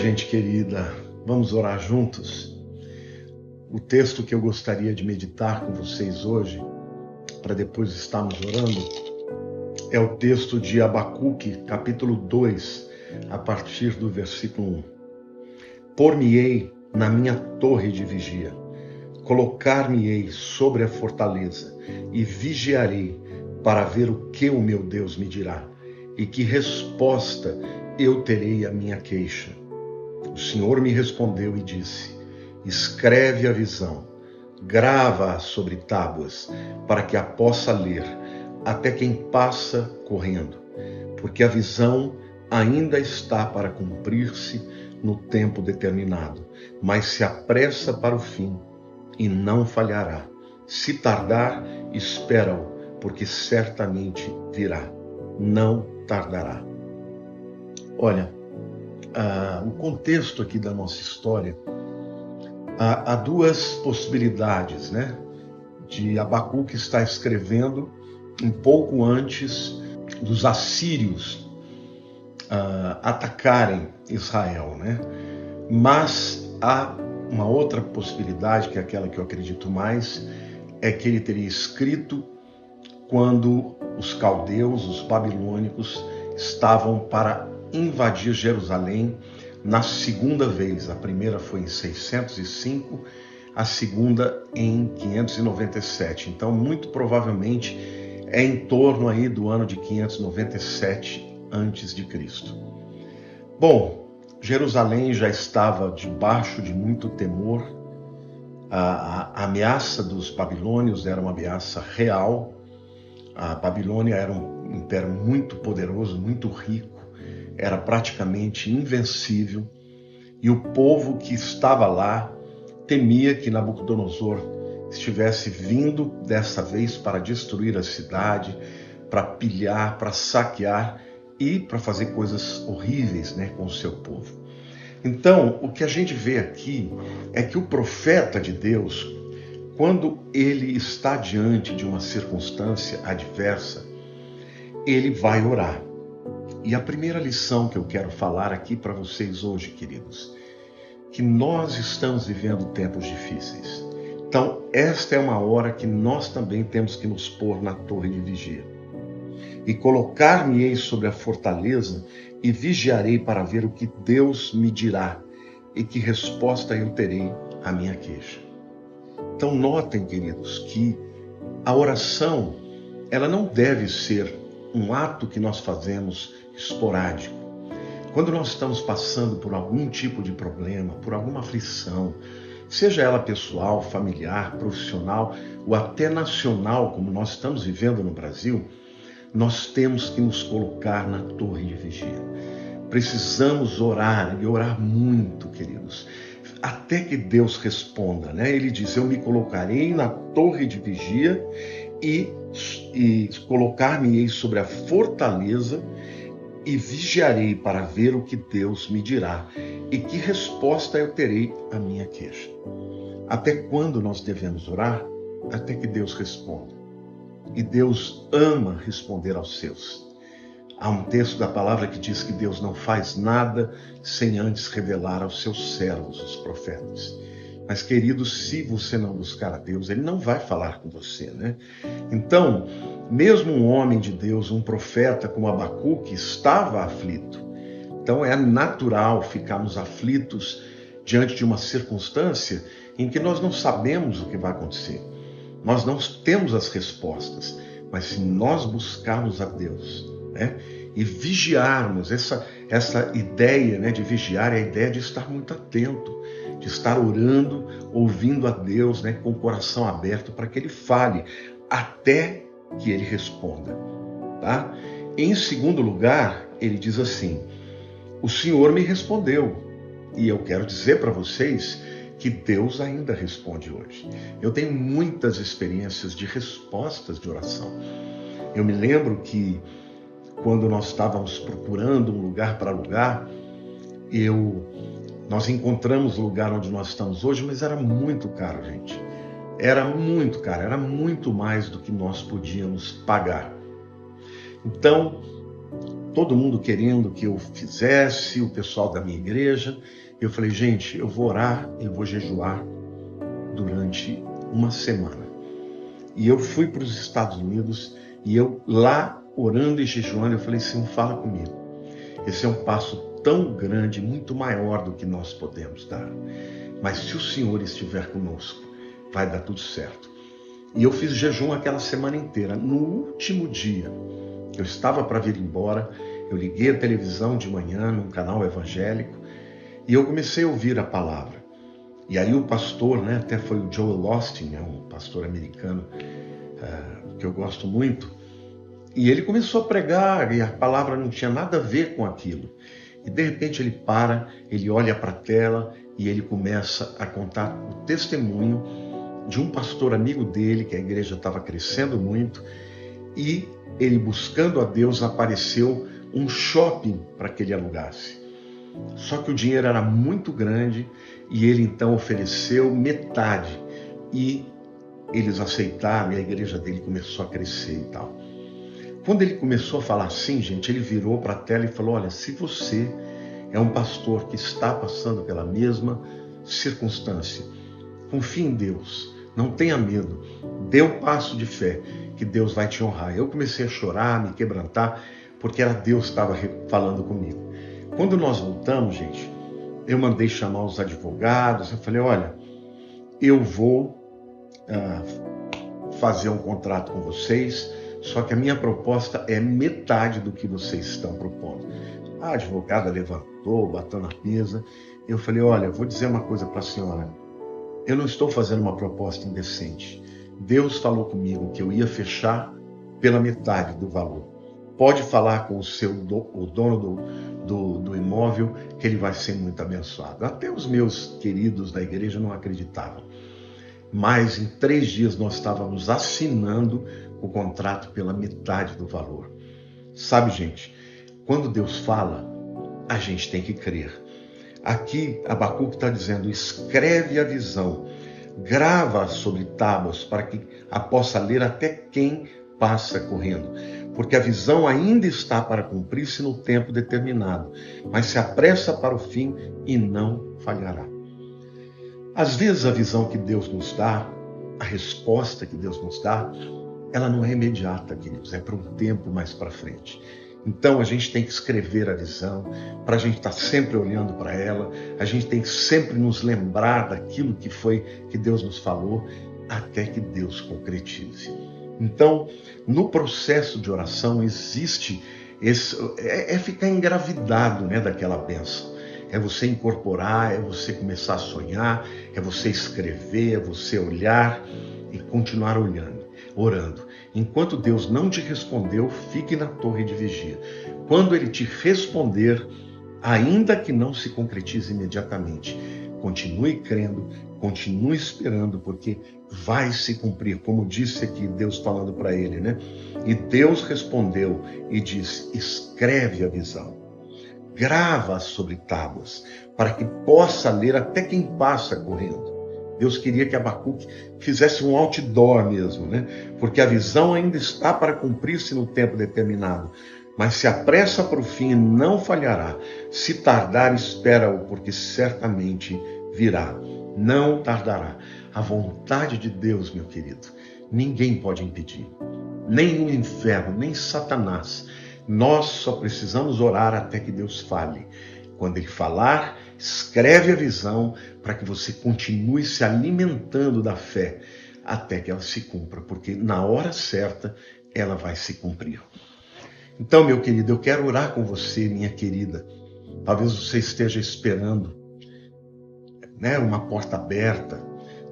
gente querida, vamos orar juntos? O texto que eu gostaria de meditar com vocês hoje, para depois estarmos orando, é o texto de Abacuque, capítulo 2, a partir do versículo 1. Por-me-ei na minha torre de vigia, colocar-me-ei sobre a fortaleza e vigiarei para ver o que o meu Deus me dirá e que resposta eu terei à minha queixa. O Senhor me respondeu e disse: escreve a visão, grava-a sobre tábuas, para que a possa ler até quem passa correndo, porque a visão ainda está para cumprir-se no tempo determinado, mas se apressa para o fim e não falhará. Se tardar, espera-o, porque certamente virá, não tardará. Olha, o contexto aqui da nossa história, há duas possibilidades, né? De Abacuque estar escrevendo um pouco antes dos assírios atacarem Israel, né? Mas há uma outra possibilidade, que é aquela que eu acredito mais, é que ele teria escrito quando os caldeus, os babilônicos, estavam para invadir Jerusalém na segunda vez. A primeira foi em 605, a segunda em 597. Então, muito provavelmente é em torno aí do ano de 597 a.C. Bom, Jerusalém já estava debaixo de muito temor. A ameaça dos babilônios era uma ameaça real. A Babilônia era um império muito poderoso, muito rico, era praticamente invencível, e o povo que estava lá temia que Nabucodonosor estivesse vindo dessa vez para destruir a cidade, para pilhar, para saquear e para fazer coisas horríveis, né, com o seu povo. Então, o que a gente vê aqui é que o profeta de Deus, quando ele está diante de uma circunstância adversa, ele vai orar. E a primeira lição que eu quero falar aqui para vocês hoje, queridos, que nós estamos vivendo tempos difíceis. Então, esta é uma hora que nós também temos que nos pôr na torre de vigia. E colocar-me-ei sobre a fortaleza e vigiarei para ver o que Deus me dirá e que resposta eu terei à minha queixa. Então, notem, queridos, que a oração, ela não deve ser um ato que nós fazemos esporádico. Quando nós estamos passando por algum tipo de problema, por alguma aflição, seja ela pessoal, familiar, profissional ou até nacional, como nós estamos vivendo no Brasil, nós temos que nos colocar na torre de vigia. Precisamos orar e orar muito, queridos, até que Deus responda, né? Ele diz: eu me colocarei na torre de vigia e colocar-me-ei sobre a fortaleza e vigiarei para ver o que Deus me dirá e que resposta eu terei à minha queixa. Até quando nós devemos orar? Até que Deus responda. E Deus ama responder aos seus. Há um texto da palavra que diz que Deus não faz nada sem antes revelar aos seus servos, os profetas. Mas, queridos, se você não buscar a Deus, Ele não vai falar com você, né? Então, mesmo um homem de Deus, um profeta como Abacuque, estava aflito. Então, é natural ficarmos aflitos diante de uma circunstância em que nós não sabemos o que vai acontecer. Nós não temos as respostas, mas se nós buscarmos a Deus, né, e vigiarmos, essa ideia, né, de vigiar é a ideia de estar muito atento, de estar orando, ouvindo a Deus, né, com o coração aberto para que Ele fale, até que Ele responda. Tá? Em segundo lugar, ele diz assim: o Senhor me respondeu. E eu quero dizer para vocês que Deus ainda responde hoje. Eu tenho muitas experiências de respostas de oração. Eu me lembro que quando nós estávamos procurando um lugar para alugar, nós encontramos o lugar onde nós estamos hoje, mas era muito caro, gente. Era muito caro, era muito mais do que nós podíamos pagar. Então, todo mundo querendo que eu fizesse, o pessoal da minha igreja. Eu falei, gente, eu vou orar, eu vou jejuar durante uma semana. E eu fui para os Estados Unidos e eu lá orando e jejuando, eu falei, Senhor, fala comigo. Esse é um passo tão grande, muito maior do que nós podemos dar. Mas se o Senhor estiver conosco, vai dar tudo certo. E eu fiz jejum aquela semana inteira. No último dia, eu estava para vir embora, eu liguei a televisão de manhã num canal evangélico e eu comecei a ouvir a palavra. E aí o pastor, né, até foi o Joel Osteen, um pastor americano que eu gosto muito, e ele começou a pregar e a palavra não tinha nada a ver com aquilo. E de repente ele para, ele olha para a tela e ele começa a contar o testemunho de um pastor amigo dele, que a igreja estava crescendo muito, e ele buscando a Deus apareceu um shopping para que ele alugasse. Só que o dinheiro era muito grande e ele então ofereceu metade e eles aceitaram e a igreja dele começou a crescer e tal. Quando ele começou a falar assim, gente, ele virou para a tela e falou, olha, se você é um pastor que está passando pela mesma circunstância, confie em Deus, não tenha medo, dê um passo de fé, que Deus vai te honrar. Eu comecei a chorar, me quebrantar, porque era Deus que estava falando comigo. Quando nós voltamos, gente, eu mandei chamar os advogados, eu falei, olha, eu vou fazer um contrato com vocês, só que a minha proposta é metade do que vocês estão propondo. A advogada levantou, bateu na mesa. Eu falei, olha, eu vou dizer uma coisa para a senhora. Eu não estou fazendo uma proposta indecente. Deus falou comigo que eu ia fechar pela metade do valor. Pode falar com o dono do imóvel que ele vai ser muito abençoado. Até os meus queridos da igreja não acreditavam. Mas em 3 dias nós estávamos assinando o contrato pela metade do valor. Sabe, gente, quando Deus fala, a gente tem que crer. Aqui, Abacuque está dizendo, escreve a visão, grava sobre tábuas para que a possa ler até quem passa correndo. Porque a visão ainda está para cumprir-se no tempo determinado, mas se apressa para o fim e não falhará. Às vezes a visão que Deus nos dá, a resposta que Deus nos dá, ela não é imediata, queridos, é para um tempo mais para frente. Então a gente tem que escrever a visão, para a gente estar sempre olhando para ela, a gente tem que sempre nos lembrar daquilo que foi que Deus nos falou, até que Deus concretize. Então, no processo de oração existe ficar engravidado, né, daquela bênção. É você incorporar, é você começar a sonhar, é você escrever, é você olhar e continuar orando. Enquanto Deus não te respondeu, fique na torre de vigia. Quando Ele te responder, ainda que não se concretize imediatamente, continue crendo, continue esperando, porque vai se cumprir, como disse aqui Deus falando para ele, né? E Deus respondeu e disse, escreve a visão, grava sobre tábuas, para que possa ler até quem passa correndo. Deus queria que Abacuque fizesse um outdoor mesmo, né? Porque a visão ainda está para cumprir-se no tempo determinado, mas se apressa para o fim e não falhará. Se tardar, espera-o, porque certamente virá. Não tardará. A vontade de Deus, meu querido, ninguém pode impedir. Nem o inferno, nem Satanás. Nós só precisamos orar até que Deus fale. Quando Ele falar, escreve a visão para que você continue se alimentando da fé até que ela se cumpra, porque na hora certa ela vai se cumprir. Então, meu querido, eu quero orar com você, minha querida. Talvez você esteja esperando, né, uma porta aberta.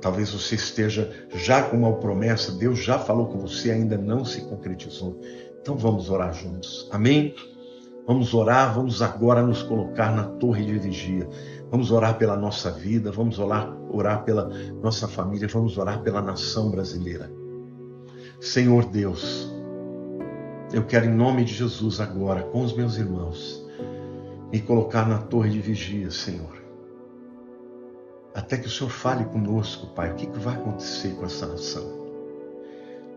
Talvez você esteja já com uma promessa. Deus já falou com você, ainda não se concretizou. Então vamos orar juntos. Amém? Vamos orar, vamos agora nos colocar na torre de vigia. Vamos orar pela nossa vida, vamos orar pela nossa família, vamos orar pela nação brasileira. Senhor Deus, eu quero em nome de Jesus agora, com os meus irmãos, me colocar na torre de vigia, Senhor. Até que o Senhor fale conosco, Pai, o que vai acontecer com essa nação?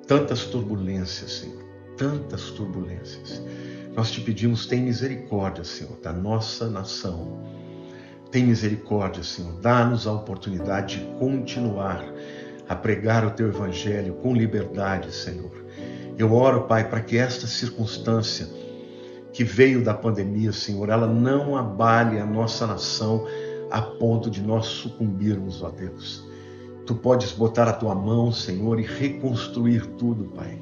Tantas turbulências, Senhor, tantas turbulências. Nós te pedimos, tem misericórdia, Senhor, da nossa nação. Tem misericórdia, Senhor. Dá-nos a oportunidade de continuar a pregar o Teu Evangelho com liberdade, Senhor. Eu oro, Pai, para que esta circunstância que veio da pandemia, Senhor, ela não abale a nossa nação a ponto de nós sucumbirmos, ó Deus. Tu podes botar a Tua mão, Senhor, e reconstruir tudo, Pai.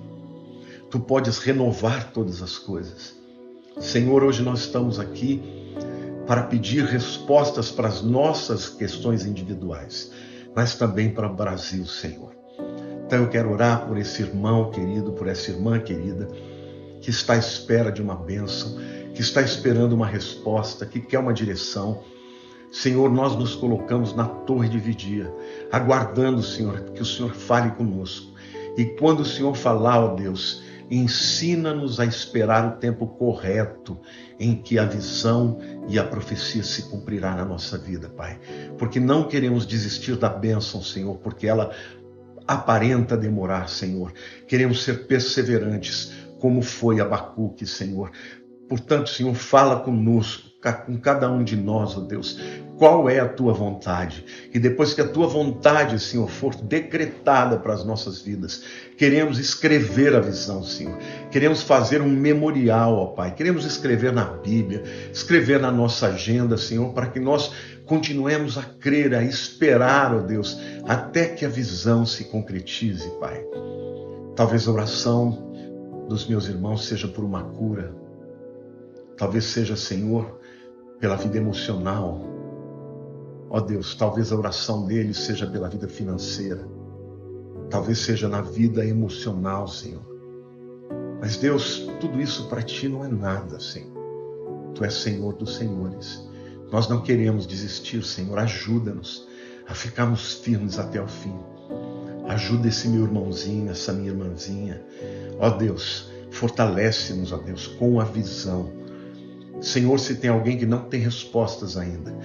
Tu podes renovar todas as coisas. Senhor, hoje nós estamos aqui para pedir respostas para as nossas questões individuais, mas também para o Brasil, Senhor. Então eu quero orar por esse irmão querido, por essa irmã querida, que está à espera de uma bênção, que está esperando uma resposta, que quer uma direção. Senhor, nós nos colocamos na torre de vigia, aguardando, Senhor, que o Senhor fale conosco. E quando o Senhor falar, ó Deus, ensina-nos a esperar o tempo correto em que a visão e a profecia se cumprirá na nossa vida, Pai. Porque não queremos desistir da bênção, Senhor, porque ela aparenta demorar, Senhor. Queremos ser perseverantes, como foi Abacuque, Senhor. Portanto, Senhor, fala conosco, com cada um de nós, ó Deus, qual é a Tua vontade. E depois que a Tua vontade, Senhor, for decretada para as nossas vidas, queremos escrever a visão, Senhor. Queremos fazer um memorial, ó Pai. Queremos escrever na Bíblia, escrever na nossa agenda, Senhor, para que nós continuemos a crer, a esperar, ó Deus, até que a visão se concretize, Pai. Talvez a oração dos meus irmãos seja por uma cura. Talvez seja, Senhor, pela vida emocional. Ó Deus, talvez a oração deles seja pela vida financeira. Talvez seja na vida emocional, Senhor. Mas Deus, tudo isso para Ti não é nada, Senhor. Tu és Senhor dos senhores. Nós não queremos desistir, Senhor. Ajuda-nos a ficarmos firmes até o fim. Ajuda esse meu irmãozinho, essa minha irmãzinha. Ó Deus, fortalece-nos, ó Deus, com a visão. Senhor, se tem alguém que não tem respostas ainda,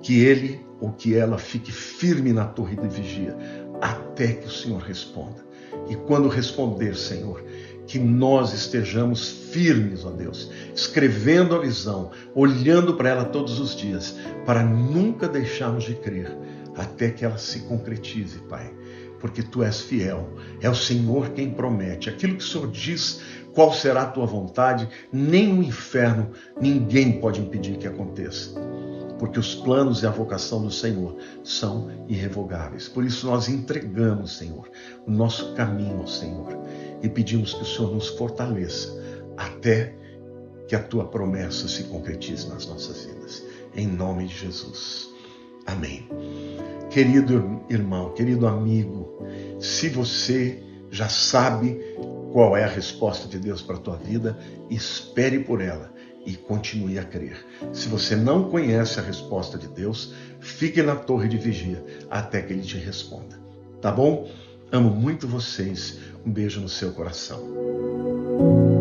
que ele ou que ela fique firme na torre de vigia, até que o Senhor responda. E quando responder, Senhor, que nós estejamos firmes, ó Deus, escrevendo a visão, olhando para ela todos os dias, para nunca deixarmos de crer, até que ela se concretize, Pai. Porque Tu és fiel, é o Senhor quem promete. Aquilo que o Senhor diz, qual será a Tua vontade, nem no inferno ninguém pode impedir que aconteça. Porque os planos e a vocação do Senhor são irrevogáveis. Por isso nós entregamos, Senhor, o nosso caminho ao Senhor e pedimos que o Senhor nos fortaleça até que a Tua promessa se concretize nas nossas vidas. Em nome de Jesus. Amém. Querido irmão, querido amigo, se você já sabe qual é a resposta de Deus para a tua vida, espere por ela e continue a crer. Se você não conhece a resposta de Deus, fique na torre de vigia até que Ele te responda. Tá bom? Amo muito vocês. Um beijo no seu coração.